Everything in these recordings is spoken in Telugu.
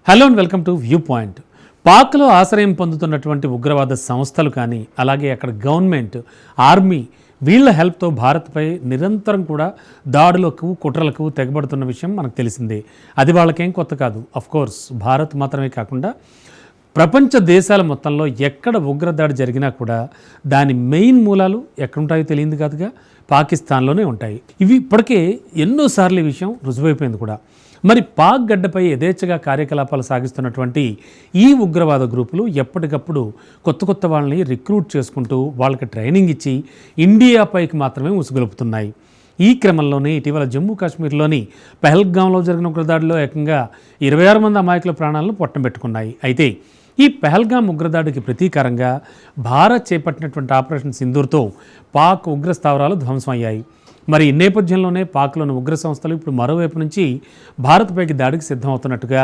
Hello and welcome to view point. పాక్లో ఆశ్రయం పొందుతున్నటువంటి ఉగ్రవాద సంస్థలు కానీ అలాగే అక్కడ గవర్నమెంట్, ఆర్మీ వీళ్ళ హెల్ప్తో భారత్పై నిరంతరం కూడా దాడులకు, కుట్రలకు తెగబడుతున్న విషయం మనకు తెలిసిందే. అది వాళ్ళకేం కొత్త కాదు. కోర్స్ భారత్ మాత్రమే కాకుండా ప్రపంచ దేశాల మొత్తంలో ఎక్కడ ఉగ్రదాడి జరిగినా కూడా దాని మెయిన్ మూలాలు ఎక్కడుంటాయో తెలియదు కాదుగా, పాకిస్తాన్లోనే ఉంటాయి. ఇవి ఇప్పటికే ఎన్నోసార్లు ఈ విషయం రుజువైపోయింది కూడా. మరి పాక్ గడ్డపై యథేచ్ఛగా కార్యకలాపాలు సాగిస్తున్నటువంటి ఈ ఉగ్రవాద గ్రూపులు ఎప్పటికప్పుడు కొత్త వాళ్ళని రిక్రూట్ చేసుకుంటూ వాళ్ళకి ట్రైనింగ్ ఇచ్చి ఇండియాపైకి మాత్రమే ఉసుగొలుపుతున్నాయి. ఈ క్రమంలోనే ఇటీవల జమ్మూ కాశ్మీర్లోని పహల్గాంలో జరిగిన ఉగ్రదాడిలో ఏకంగా 26 మంది అమాయకుల ప్రాణాలను పొట్టబెట్టుకున్నాయి. అయితే ఈ పహల్గాం ఉగ్రదాడికి ప్రతీకారంగా భారత్ చేపట్టినటువంటి ఆపరేషన్ సింధూర్తో పాక్ ఉగ్ర స్థావరాలు ధ్వంసమయ్యాయి. మరి ఈ నేపథ్యంలోనే పాక్లోని ఉగ్ర సంస్థలు ఇప్పుడు మరోవైపు నుంచి భారత్పైకి దాడికి సిద్ధమవుతున్నట్టుగా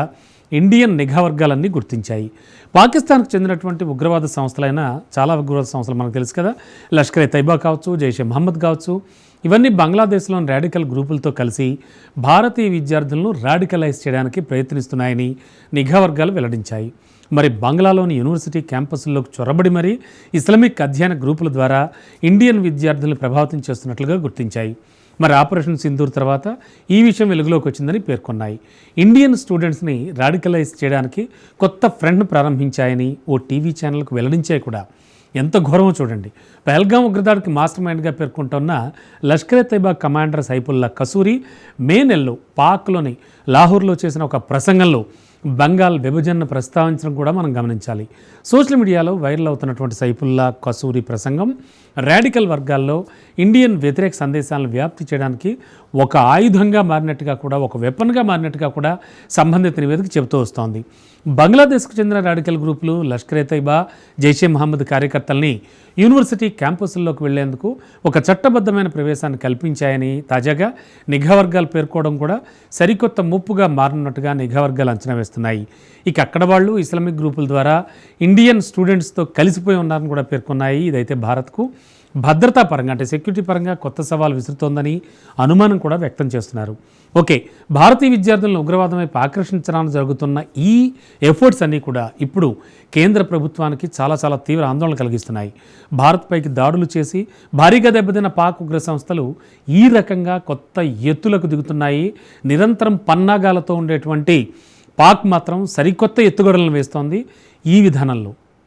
ఇండియన్ నిఘా వర్గాలన్నీ గుర్తించాయి. పాకిస్తాన్కు చెందినటువంటి ఉగ్రవాద సంస్థలైన చాలా ఉగ్రవాద సంస్థలు మనకు తెలుసు కదా, లష్కర్ తైబా కావచ్చు, జైషే మహమ్మద్ కావచ్చు, ఇవన్నీ బంగ్లాదేశ్లోని రాడికల్ గ్రూపులతో కలిసి భారతీయ విద్యార్థులను రాడికలైజ్ చేయడానికి ప్రయత్నిస్తున్నాయని నిఘా వర్గాలు వెల్లడించాయి. మరి బంగ్లాలోని యూనివర్సిటీ క్యాంపస్ల్లోకి చొరబడి మరీ ఇస్లామిక్ అధ్యయన గ్రూపుల ద్వారా ఇండియన్ విద్యార్థులను ప్రభావితం చేస్తున్నట్లుగా గుర్తించాయి. మరి ఆపరేషన్ సింధూర్ తర్వాత ఈ విషయం వెలుగులోకి వచ్చిందని పేర్కొన్నాయి. ఇండియన్ స్టూడెంట్స్ని రాడికలైజ్ చేయడానికి కొత్త ఫ్రంట్ ప్రారంభించాయని ఓ టీవీ ఛానల్కు వెల్లడించాయి కూడా. ఎంత ఘోరమో చూడండి. పహల్గాం ఉగ్రదాడికి మాస్టర్ మైండ్గా పేర్కొంటున్న లష్కర్ తైబా కమాండర్ సైఫుల్లా కసూరి మే నెలలో పాక్లోని లాహోర్లో చేసిన ఒక ప్రసంగంలో బెంగాల్ విభజనను ప్రస్తావించడం కూడా మనం గమనించాలి. సోషల్ మీడియాలో వైరల్ అవుతున్నటువంటి సైఫుల్లా కసూరి ప్రసంగం రాడికల్ వర్గాల్లో ఇండియన్ వ్యతిరేక సందేశాలను వ్యాప్తి చేయడానికి ఒక ఆయుధంగా మారినట్టుగా కూడా, ఒక వెపన్గా మారినట్టుగా కూడా సంబంధిత నివేదిక చెబుతూ వస్తోంది. బంగ్లాదేశ్కు చెందిన రాడికల్ గ్రూపులు లష్కర్ తైబా, జైషే మహమ్మద్ కార్యకర్తల్ని యూనివర్సిటీ క్యాంపస్ల్లోకి వెళ్లేందుకు ఒక చట్టబద్ధమైన ప్రవేశాన్ని కల్పించాయని తాజాగా నిఘా వర్గాలు పేర్కోవడం కూడా సరికొత్త ముప్పుగా మారనున్నట్టుగా నిఘా వర్గాలు అంచనా వేస్తున్నాయి. ఇక అక్కడ వాళ్ళు ఇస్లామిక్ గ్రూపుల ద్వారా ఇండియన్ స్టూడెంట్స్తో కలిసిపోయి ఉన్నారని కూడా పేర్కొన్నాయి. ఇదైతే భారత్కు భద్రతా పరంగా, అంటే సెక్యూరిటీ పరంగా కొత్త సవాల్ విసురుతోందని అనుమానం కూడా వ్యక్తం చేస్తున్నారు. ఓకే, భారతీయ విద్యార్థులను ఉగ్రవాదం వైపు ఆకర్షించడానికి జరుగుతున్న ఈ ఎఫర్ట్స్ అన్నీ కూడా ఇప్పుడు కేంద్ర ప్రభుత్వానికి చాలా తీవ్ర ఆందోళన కలిగిస్తున్నాయి. భారత్పైకి దాడులు చేసి భారీగా దెబ్బతిన్న పాక్ ఉగ్ర సంస్థలు ఈ రకంగా కొత్త ఎత్తులకు దిగుతున్నాయి. నిరంతరం పన్నాగాలతో ఉండేటువంటి పాక్ మాత్రం సరికొత్త ఎత్తుగడలను వేస్తోంది ఈ విధానంలో.